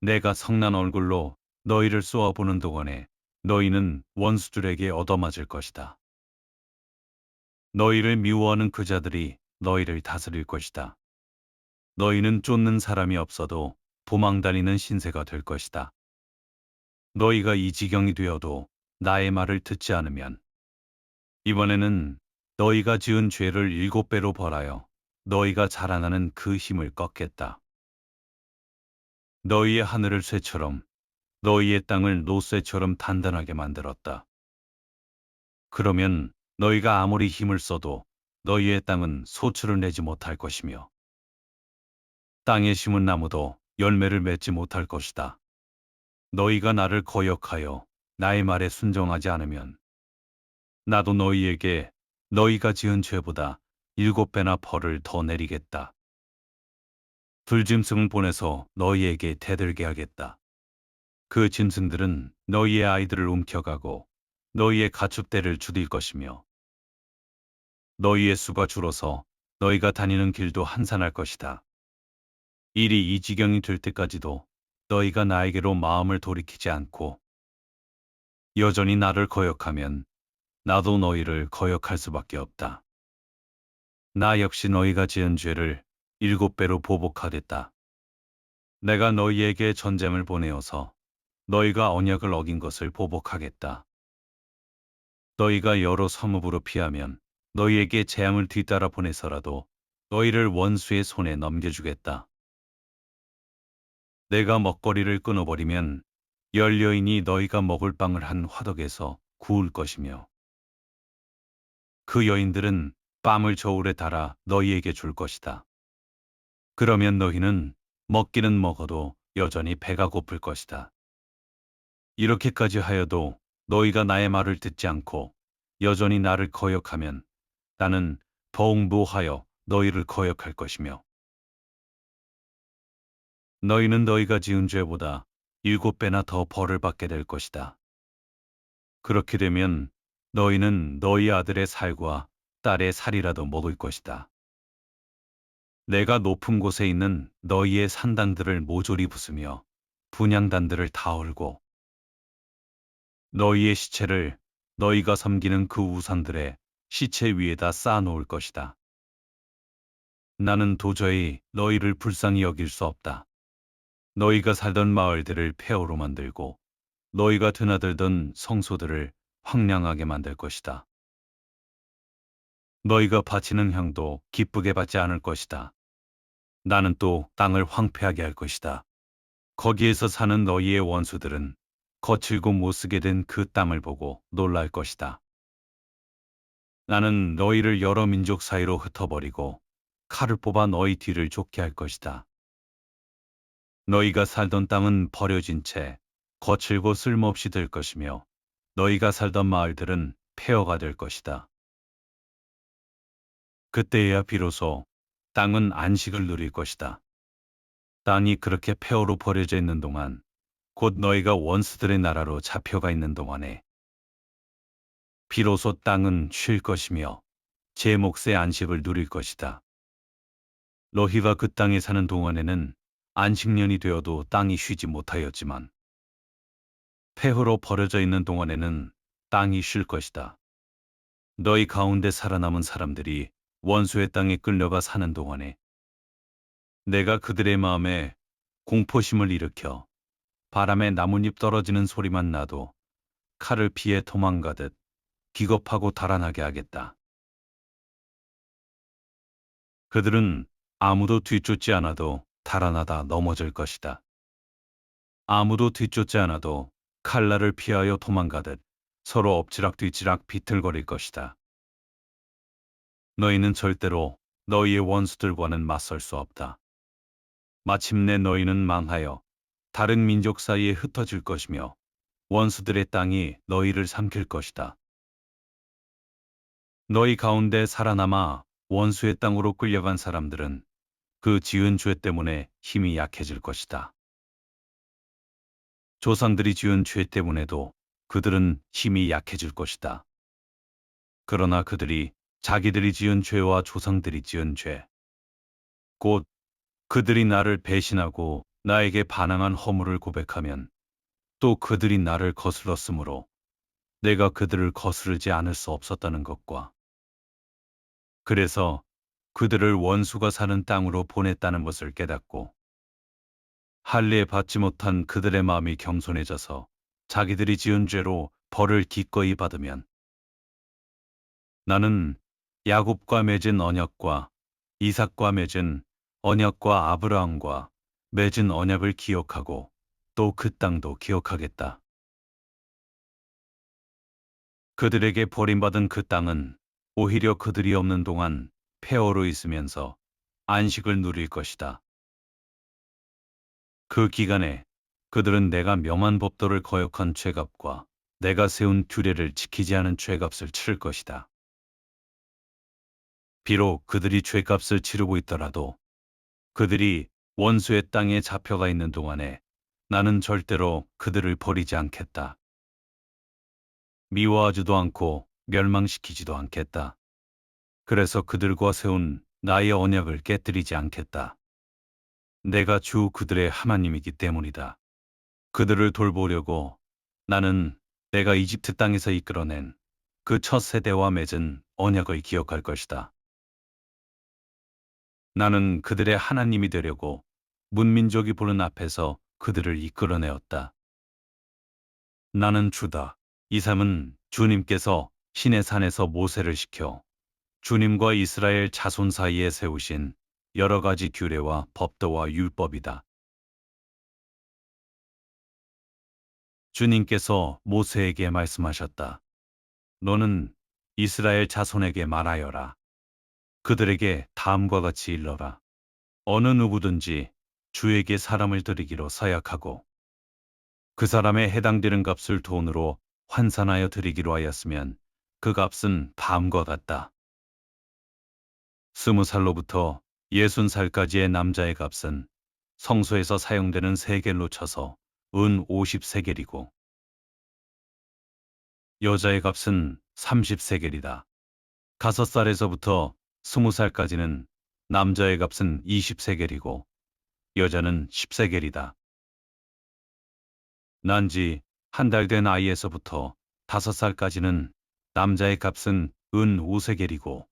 내가 성난 얼굴로 너희를 쏘아보는 동안에 너희는 원수들에게 얻어맞을 것이다. 너희를 미워하는 그 자들이 너희를 다스릴 것이다. 너희는 쫓는 사람이 없어도 도망다니는 신세가 될 것이다. 너희가 이 지경이 되어도 나의 말을 듣지 않으면 이번에는 너희가 지은 죄를 7배로 벌하여 너희가 자라나는 그 힘을 꺾겠다. 너희의 하늘을 쇠처럼 너희의 땅을 노쇠처럼 단단하게 만들었다. 그러면 너희가 아무리 힘을 써도 너희의 땅은 소출을 내지 못할 것이며 땅에 심은 나무도 열매를 맺지 못할 것이다. 너희가 나를 거역하여 나의 말에 순종하지 않으면 나도 너희에게 너희가 지은 죄보다 7배나 벌을 더 내리겠다. 들짐승을 보내서 너희에게 대들게 하겠다. 그 짐승들은 너희의 아이들을 움켜가고 너희의 가축대를 죽일 것이며 너희의 수가 줄어서 너희가 다니는 길도 한산할 것이다. 일이 이 지경이 될 때까지도 너희가 나에게로 마음을 돌이키지 않고 여전히 나를 거역하면 나도 너희를 거역할 수밖에 없다. 나 역시 너희가 지은 죄를 7배로 보복하겠다. 내가 너희에게 전쟁을 보내어서 너희가 언약을 어긴 것을 보복하겠다. 너희가 여러 성읍으로 피하면 너희에게 재앙을 뒤따라 보내서라도 너희를 원수의 손에 넘겨주겠다. 내가 먹거리를 끊어버리면 열 여인이 너희가 먹을 빵을 한 화덕에서 구울 것이며 그 여인들은 뺨을 저울에 달아 너희에게 줄 것이다. 그러면 너희는 먹기는 먹어도 여전히 배가 고플 것이다. 이렇게까지 하여도 너희가 나의 말을 듣지 않고 여전히 나를 거역하면 나는 더욱 노하여 너희를 거역할 것이며 너희는 너희가 지은 죄보다 7배나 더 벌을 받게 될 것이다. 그렇게 되면 너희는 너희 아들의 살과 딸의 살이라도 먹을 것이다. 내가 높은 곳에 있는 너희의 산당들을 모조리 부수며 분향단들을 다 헐고 너희의 시체를 너희가 섬기는 그 우상들의 시체 위에다 쌓아놓을 것이다. 나는 도저히 너희를 불쌍히 여길 수 없다. 너희가 살던 마을들을 폐허로 만들고 너희가 드나들던 성소들을 황량하게 만들 것이다. 너희가 바치는 향도 기쁘게 받지 않을 것이다. 나는 또 땅을 황폐하게 할 것이다. 거기에서 사는 너희의 원수들은 거칠고 못쓰게 된 그 땅을 보고 놀랄 것이다. 나는 너희를 여러 민족 사이로 흩어버리고 칼을 뽑아 너희 뒤를 쫓게 할 것이다. 너희가 살던 땅은 버려진 채 거칠고 쓸모없이 될 것이며 너희가 살던 마을들은 폐허가 될 것이다. 그때야 비로소 땅은 안식을 누릴 것이다. 땅이 그렇게 폐허로 버려져 있는 동안 곧 너희가 원수들의 나라로 잡혀가 있는 동안에 비로소 땅은 쉴 것이며 제 몫의 안식을 누릴 것이다. 너희가 그 땅에 사는 동안에는 안식년이 되어도 땅이 쉬지 못하였지만 폐허로 버려져 있는 동안에는 땅이 쉴 것이다. 너희 가운데 살아남은 사람들이 원수의 땅에 끌려가 사는 동안에 내가 그들의 마음에 공포심을 일으켜 바람에 나뭇잎 떨어지는 소리만 나도 칼을 피해 도망가듯 기겁하고 달아나게 하겠다. 그들은 아무도 뒤쫓지 않아도 달아나다 넘어질 것이다. 아무도 뒤쫓지 않아도 칼날을 피하여 도망가듯 서로 엎치락뒤치락 비틀거릴 것이다. 너희는 절대로 너희의 원수들과는 맞설 수 없다. 마침내 너희는 망하여 다른 민족 사이에 흩어질 것이며 원수들의 땅이 너희를 삼킬 것이다. 너희 가운데 살아남아 원수의 땅으로 끌려간 사람들은 그 지은 죄 때문에 힘이 약해질 것이다. 조상들이 지은 죄 때문에도 그들은 힘이 약해질 것이다. 그러나 그들이 자기들이 지은 죄와 조상들이 지은 죄, 곧 그들이 나를 배신하고 나에게 반항한 허물을 고백하면 또 그들이 나를 거슬렀으므로 내가 그들을 거스르지 않을 수 없었다는 것과 그래서 그들을 원수가 사는 땅으로 보냈다는 것을 깨닫고 할례 받지 못한 그들의 마음이 겸손해져서 자기들이 지은 죄로 벌을 기꺼이 받으면 나는 야곱과 맺은 언약과 이삭과 맺은 언약과 아브라함과 맺은 언약을 기억하고 또 그 땅도 기억하겠다. 그들에게 버림받은 그 땅은 오히려 그들이 없는 동안 폐허로 있으면서 안식을 누릴 것이다. 그 기간에 그들은 내가 명한 법도를 거역한 죄값과 내가 세운 규례를 지키지 않은 죄값을 치를 것이다. 비록 그들이 죄값을 치르고 있더라도 그들이 원수의 땅에 잡혀가 있는 동안에 나는 절대로 그들을 버리지 않겠다. 미워하지도 않고 멸망시키지도 않겠다. 그래서 그들과 세운 나의 언약을 깨뜨리지 않겠다. 내가 주 그들의 하나님이기 때문이다. 그들을 돌보려고 나는 내가 이집트 땅에서 이끌어낸 그 첫 세대와 맺은 언약을 기억할 것이다. 나는 그들의 하나님이 되려고 문민족이 보는 앞에서 그들을 이끌어내었다. 나는 주다. 이 삶은 주님께서 신의 산에서 모세를 시켜 주님과 이스라엘 자손 사이에 세우신 여러 가지 규례와 법도와 율법이다. 주님께서 모세에게 말씀하셨다. 너는 이스라엘 자손에게 말하여라. 그들에게 다음과 같이 일러라. 어느 누구든지 주에게 사람을 드리기로 서약하고 그 사람에 해당되는 값을 돈으로 환산하여 드리기로 하였으면 그 값은 다음과 같다. 20살로부터 60살까지의 남자의 값은 성소에서 사용되는 세겔로 쳐서 은 50세겔이고 여자의 값은 30세겔이다. 5살에서부터 20살까지는 남자의 값은 20세겔이고 여자는 10세겔이다. 난지 한 달 된 아이에서부터 5살까지는 남자의 값은 은 5세겔이고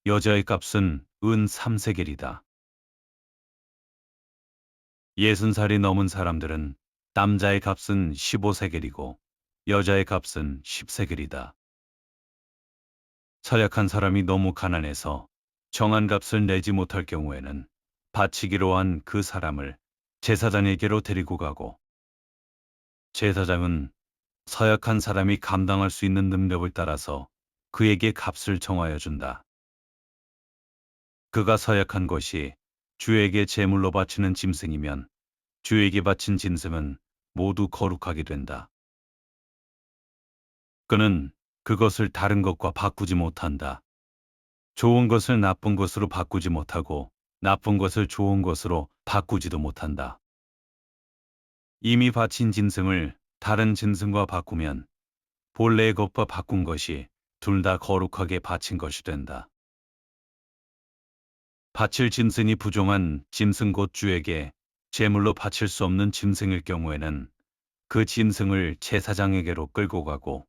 여자의 값은 은 3세겔이다. 60살이 넘은 사람들은 남자의 값은 15세겔이고 여자의 값은 10세겔이다. 서약한 사람이 너무 가난해서 정한 값을 내지 못할 경우에는 바치기로 한 그 사람을 제사장에게로 데리고 가고 제사장은 서약한 사람이 감당할 수 있는 능력을 따라서 그에게 값을 정하여 준다. 그가 서약한 것이 주에게 제물로 바치는 짐승이면 주에게 바친 짐승은 모두 거룩하게 된다. 그는 그것을 다른 것과 바꾸지 못한다. 좋은 것을 나쁜 것으로 바꾸지 못하고 나쁜 것을 좋은 것으로 바꾸지도 못한다. 이미 바친 짐승을 다른 짐승과 바꾸면 본래의 것과 바꾼 것이 둘 다 거룩하게 바친 것이 된다. 바칠 짐승이 부정한 짐승 곧 주에게 제물로 바칠 수 없는 짐승일 경우에는 그 짐승을 제사장에게로 끌고 가고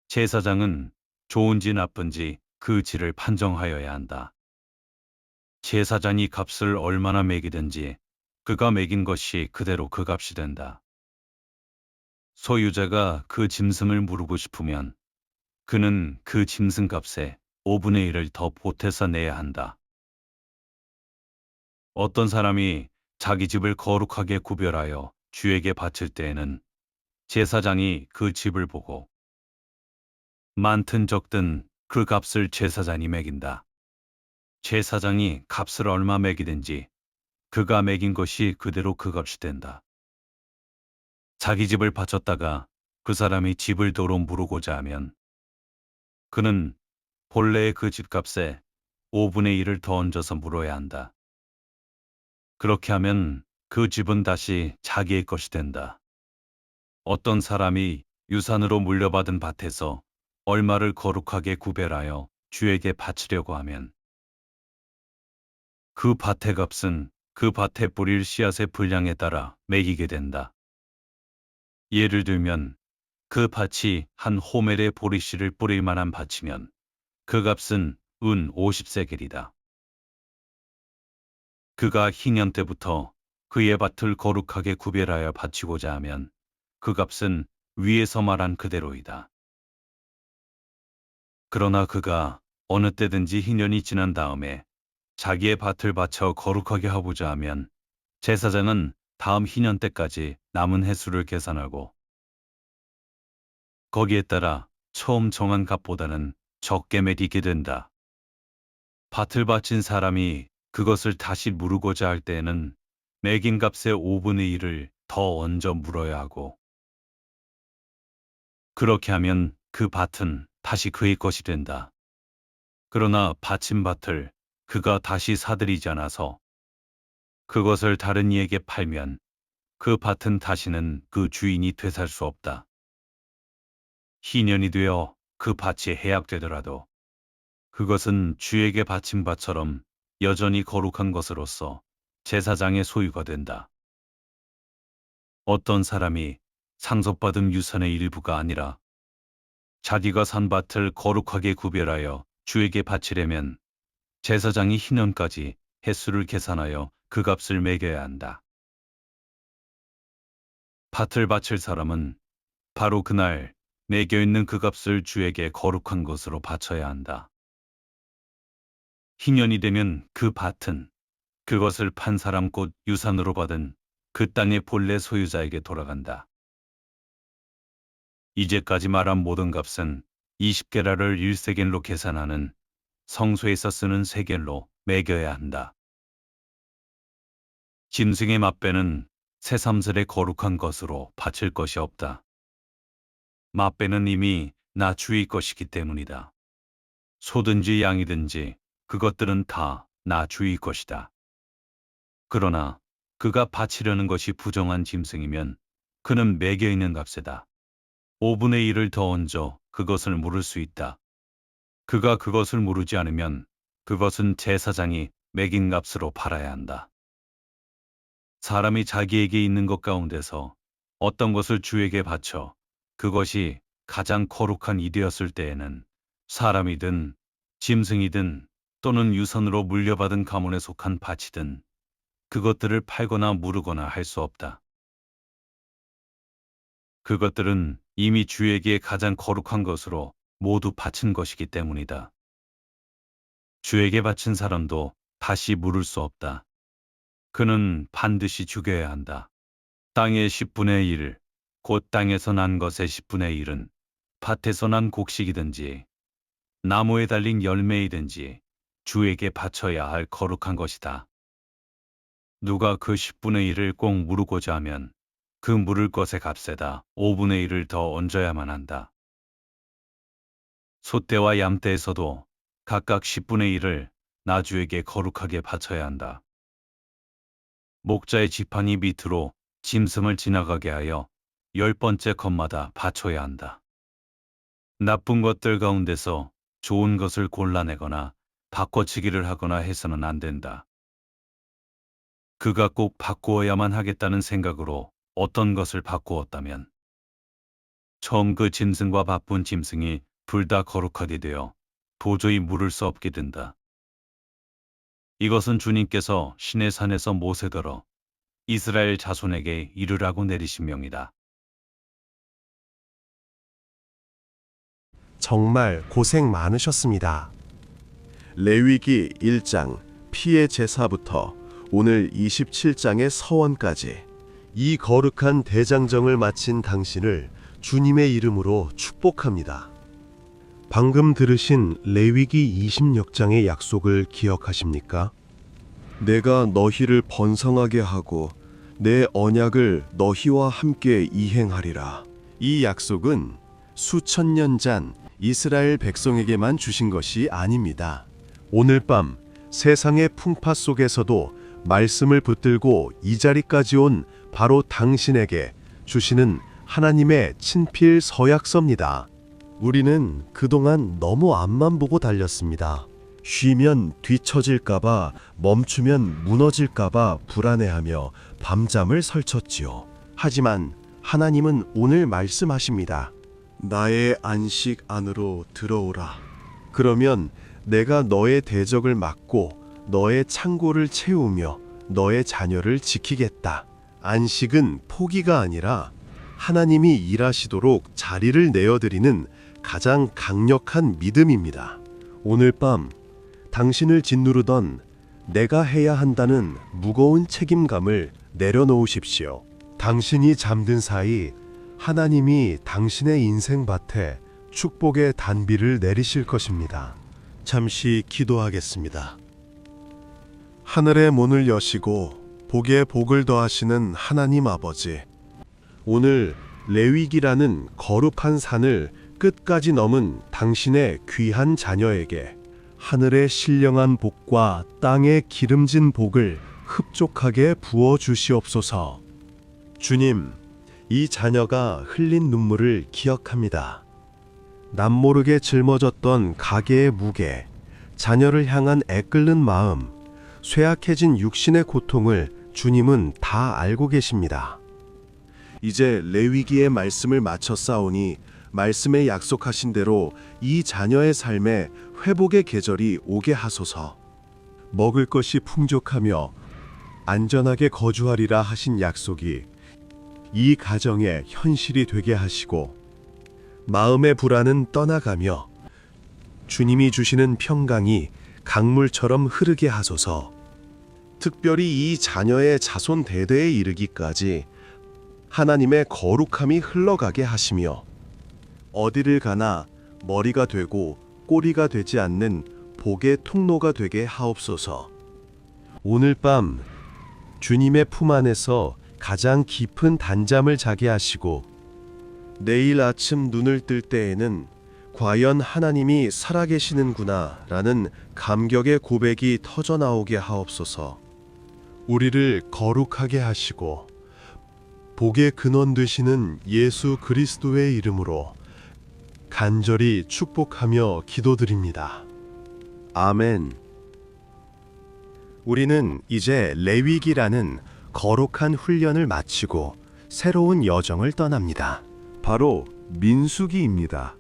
제사장은 좋은지 나쁜지 그 질을 판정하여야 한다. 제사장이 값을 얼마나 매기든지 그가 매긴 것이 그대로 그 값이 된다. 소유자가 그 짐승을 무르고 싶으면 그는 그 짐승 값에 5분의 1을 더 보태서 내야 한다. 어떤 사람이 자기 집을 거룩하게 구별하여 주에게 바칠 때에는 제사장이 그 집을 보고 많든 적든 그 값을 제사장이 매긴다. 제사장이 값을 얼마 매기든지 그가 매긴 것이 그대로 그 값이 된다. 자기 집을 바쳤다가 그 사람이 집을 도로 무르고자 하면 그는 본래의 그 집값에 5분의 1을 더 얹어서 물어야 한다. 그렇게 하면 그 집은 다시 자기의 것이 된다. 어떤 사람이 유산으로 물려받은 밭에서 얼마를 거룩하게 구별하여 주에게 바치려고 하면 그 밭의 값은 그 밭에 뿌릴 씨앗의 분량에 따라 매기게 된다. 예를 들면 그 밭이 한 호멜의 보리씨를 뿌릴 만한 밭이면 그 값은 은 50세겔이다. 그가 희년 때부터 그의 밭을 거룩하게 구별하여 바치고자 하면 그 값은 위에서 말한 그대로이다. 그러나 그가 어느 때든지 희년이 지난 다음에 자기의 밭을 바쳐 거룩하게 하고자 하면 제사장은 다음 희년 때까지 남은 해수를 계산하고 거기에 따라 처음 정한 값보다는 적게 매기게 된다. 밭을 바친 사람이 그것을 다시 무르고자 할 때에는 매긴 값의 5분의 1을 더 얹어 물어야 하고 그렇게 하면 그 밭은 다시 그의 것이 된다. 그러나 바친 밭을 그가 다시 사들이지 않아서 그것을 다른 이에게 팔면 그 밭은 다시는 그 주인이 되살 수 없다. 희년이 되어 그 밭이 해약되더라도 그것은 주에게 바친 밭처럼 여전히 거룩한 것으로서 제사장의 소유가 된다. 어떤 사람이 상속받은 유산의 일부가 아니라 자기가 산 밭을 거룩하게 구별하여 주에게 바치려면 제사장이 희년까지 횟수를 계산하여 그 값을 매겨야 한다. 밭을 바칠 사람은 바로 그날 매겨 있는 그 값을 주에게 거룩한 것으로 바쳐야 한다. 희년이 되면 그 밭은 그것을 판 사람 곧 유산으로 받은 그 땅의 본래 소유자에게 돌아간다. 이제까지 말한 모든 값은 20게라를 1세겔로 계산하는 성소에서 쓰는 세겔로 매겨야 한다. 짐승의 맛배는 새삼스레 거룩한 것으로 바칠 것이 없다. 맛배는 이미 나 주의 것이기 때문이다. 소든지 양이든지 그것들은 다 나 주의 것이다. 그러나 그가 바치려는 것이 부정한 짐승이면 그는 매겨 있는 값에다 5분의 1을 더 얹어 그것을 물을 수 있다. 그가 그것을 물으지 않으면 그것은 제사장이 매긴 값으로 팔아야 한다. 사람이 자기에게 있는 것 가운데서 어떤 것을 주에게 바쳐 그것이 가장 거룩한 일이었을 때에는 사람이든 짐승이든 또는 유선으로 물려받은 가문에 속한 밭이든 그것들을 팔거나 무르거나 할 수 없다. 그것들은 이미 주에게 가장 거룩한 것으로 모두 바친 것이기 때문이다. 주에게 바친 사람도 다시 물을 수 없다. 그는 반드시 죽여야 한다. 땅의 10분의 1, 곧 땅에서 난 것의 10분의 1은 밭에서 난 곡식이든지 나무에 달린 열매이든지 주에게 바쳐야 할 거룩한 것이다. 누가 그 10분의 1을 꼭 무르고자 하면 그 물을 것의 값에다 5분의 1을 더 얹어야만 한다. 소떼와 얌떼에서도 각각 10분의 1을 나주에게 거룩하게 바쳐야 한다. 목자의 지팡이 밑으로 짐승을 지나가게 하여 10번째 컷마다 바쳐야 한다. 나쁜 것들 가운데서 좋은 것을 골라내거나 바꿔치기를 하거나 해서는 안 된다. 그가 꼭 바꾸어야만 하겠다는 생각으로 어떤 것을 바꾸었다면 처음 그 짐승과 바쁜 짐승이 둘 다 거룩하게 되어 도저히 물을 수 없게 된다. 이것은 주님께서 시내 산에서 모세더러 이스라엘 자손에게 이르라고 내리신 명이다. 정말 고생 많으셨습니다. 레위기 1장 피의 제사부터 오늘 27장의 서원까지 이 거룩한 대장정을 마친 당신을 주님의 이름으로 축복합니다. 방금 들으신 레위기 26장의 약속을 기억하십니까? 내가 너희를 번성하게 하고 내 언약을 너희와 함께 이행하리라. 이 약속은 수천 년 전 이스라엘 백성에게만 주신 것이 아닙니다. 오늘 밤 세상의 풍파 속에서도 말씀을 붙들고 이 자리까지 온 바로 당신에게 주시는 하나님의 친필 서약서입니다. 우리는 그동안 너무 앞만 보고 달렸습니다. 쉬면 뒤처질까봐, 멈추면 무너질까봐 불안해하며 밤잠을 설쳤지요. 하지만 하나님은 오늘 말씀하십니다. 나의 안식 안으로 들어오라. 그러면 내가 너의 대적을 막고 너의 창고를 채우며 너의 자녀를 지키겠다. 안식은 포기가 아니라 하나님이 일하시도록 자리를 내어드리는 가장 강력한 믿음입니다. 오늘 밤 당신을 짓누르던 내가 해야 한다는 무거운 책임감을 내려놓으십시오. 당신이 잠든 사이 하나님이 당신의 인생밭에 축복의 단비를 내리실 것입니다. 잠시 기도하겠습니다. 하늘의 문을 여시고 복에 복을 더하시는 하나님 아버지, 오늘 레위기라는 거룩한 산을 끝까지 넘은 당신의 귀한 자녀에게 하늘의 신령한 복과 땅의 기름진 복을 흡족하게 부어 주시옵소서. 주님, 이 자녀가 흘린 눈물을 기억합니다. 남모르게 짊어졌던 가계의 무게, 자녀를 향한 애끓는 마음, 쇠약해진 육신의 고통을 주님은 다 알고 계십니다. 이제 레위기의 말씀을 마쳐 싸우니 말씀에 약속하신 대로 이 자녀의 삶에 회복의 계절이 오게 하소서. 먹을 것이 풍족하며 안전하게 거주하리라 하신 약속이 이 가정의 현실이 되게 하시고 마음의 불안은 떠나가며 주님이 주시는 평강이 강물처럼 흐르게 하소서. 특별히 이 자녀의 자손 대대에 이르기까지 하나님의 거룩함이 흘러가게 하시며 어디를 가나 머리가 되고 꼬리가 되지 않는 복의 통로가 되게 하옵소서. 오늘 밤 주님의 품 안에서 가장 깊은 단잠을 자게 하시고 내일 아침 눈을 뜰 때에는 과연 하나님이 살아계시는구나 라는 감격의 고백이 터져나오게 하옵소서. 우리를 거룩하게 하시고 복의 근원 되시는 예수 그리스도의 이름으로 간절히 축복하며 기도드립니다. 아멘. 우리는 이제 레위기라는 거룩한 훈련을 마치고 새로운 여정을 떠납니다. 바로 민수기입니다.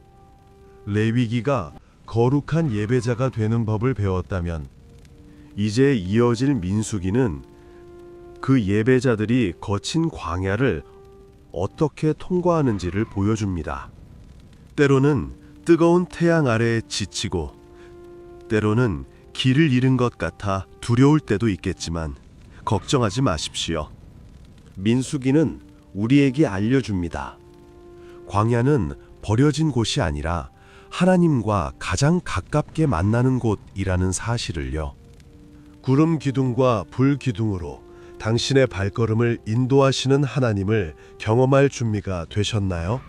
레위기가 거룩한 예배자가 되는 법을 배웠다면 이제 이어질 민수기는 그 예배자들이 거친 광야를 어떻게 통과하는지를 보여줍니다. 때로는 뜨거운 태양 아래에 지치고 때로는 길을 잃은 것 같아 두려울 때도 있겠지만 걱정하지 마십시오. 민수기는 우리에게 알려줍니다. 광야는 버려진 곳이 아니라 하나님과 가장 가깝게 만나는 곳이라는 사실을요. 구름 기둥과 불 기둥으로 당신의 발걸음을 인도하시는 하나님을 경험할 준비가 되셨나요?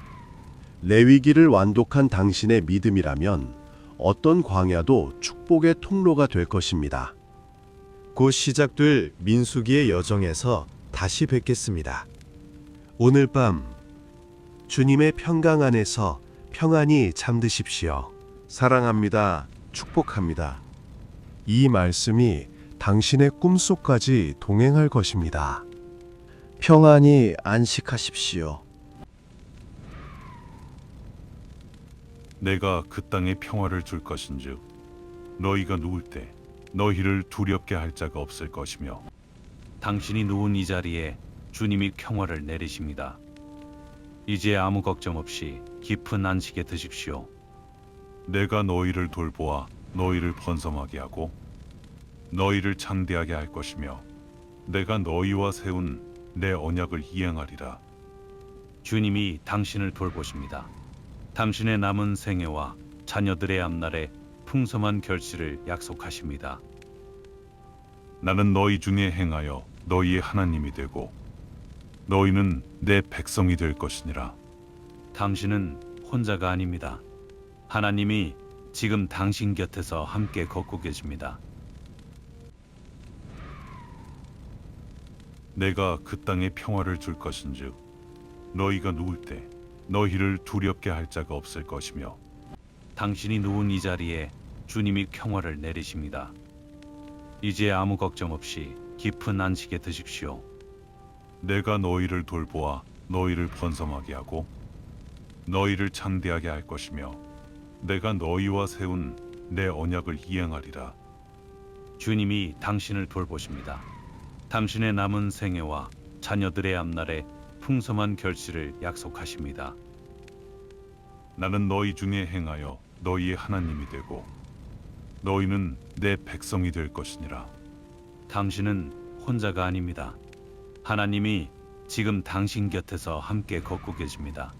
레위기를 완독한 당신의 믿음이라면 어떤 광야도 축복의 통로가 될 것입니다. 곧 시작될 민수기의 여정에서 다시 뵙겠습니다. 오늘 밤 주님의 평강 안에서 평안히 잠드십시오. 사랑합니다. 축복합니다. 이 말씀이 당신의 꿈속까지 동행할 것입니다. 평안히 안식하십시오. 내가 그 땅에 평화를 줄 것인즉 너희가 누울 때 너희를 두렵게 할 자가 없을 것이며 당신이 누운 이 자리에 주님이 평화를 내리십니다. 이제 아무 걱정 없이 깊은 안식에 드십시오. 내가 너희를 돌보아 너희를 번성하게 하고 너희를 창대하게 할 것이며 내가 너희와 세운 내 언약을 이행하리라. 주님이 당신을 돌보십니다. 당신의 남은 생애와 자녀들의 앞날에 풍성한 결실을 약속하십니다. 나는 너희 중에 행하여 너희의 하나님이 되고 너희는 내 백성이 될 것이니라. 당신은 혼자가 아닙니다. 하나님이 지금 당신 곁에서 함께 걷고 계십니다. 내가 그 땅에 평화를 줄 것인즉 너희가 누울 때 너희를 두렵게 할 자가 없을 것이며 당신이 누운 이 자리에 주님이 평화를 내리십니다. 이제 아무 걱정 없이 깊은 안식에 드십시오. 내가 너희를 돌보아 너희를 번성하게 하고 너희를 창대하게 할 것이며 내가 너희와 세운 내 언약을 이행하리라. 주님이 당신을 돌보십니다. 당신의 남은 생애와 자녀들의 앞날에 풍성한 결실을 약속하십니다. 나는 너희 중에 행하여 너희의 하나님이 되고 너희는 내 백성이 될 것이니라. 당신은 혼자가 아닙니다. 하나님이 지금 당신 곁에서 함께 걷고 계십니다.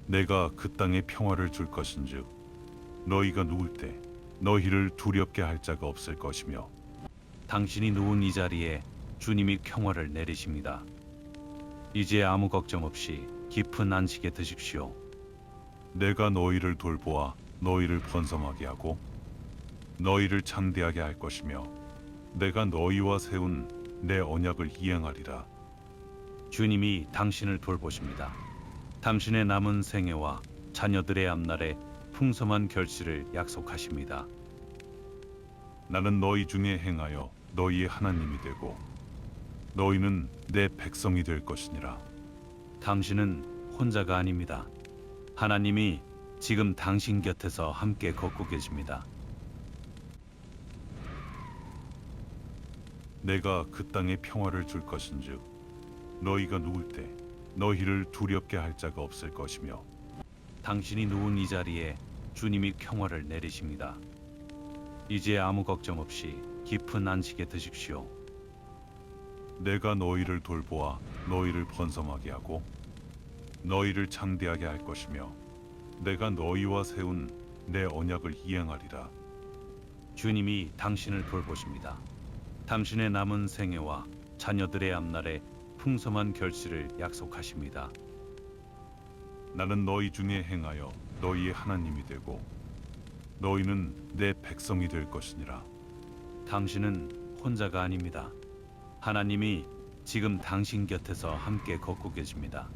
내가 그 땅에 평화를 줄 것인즉 너희가 누울 때 너희를 두렵게 할 자가 없을 것이며 당신이 누운 이 자리에 주님이 평화를 내리십니다. 이제 아무 걱정 없이 깊은 안식에 드십시오. 내가 너희를 돌보아 너희를 번성하게 하고 너희를 창대하게 할 것이며 내가 너희와 세운 내 언약을 이행하리라. 주님이 당신을 돌보십니다. 당신의 남은 생애와 자녀들의 앞날에 풍성한 결실을 약속하십니다. 나는 너희 중에 행하여 너희의 하나님이 되고 너희는 내 백성이 될 것이니라. 당신은 혼자가 아닙니다. 하나님이 지금 당신 곁에서 함께 걷고 계십니다. 내가 그 땅에 평화를 줄 것인즉 너희가 누울 때 너희를 두렵게 할 자가 없을 것이며 당신이 누운 이 자리에 주님이 평화를 내리십니다. 이제 아무 걱정 없이 깊은 안식에 드십시오. 내가 너희를 돌보아 너희를 번성하게 하고 너희를 장대하게 할 것이며 내가 너희와 세운 내 언약을 이행하리라. 주님이 당신을 돌보십니다. 당신의 남은 생애와 자녀들의 앞날에 풍성한 결실을 약속하십니다. 나는 너희 중에 행하여 너희의 하나님이 되고 너희는 내 백성이 될 것이니라. 당신은 혼자가 아닙니다. 하나님이 지금 당신 곁에서 함께 걷고 계십니다.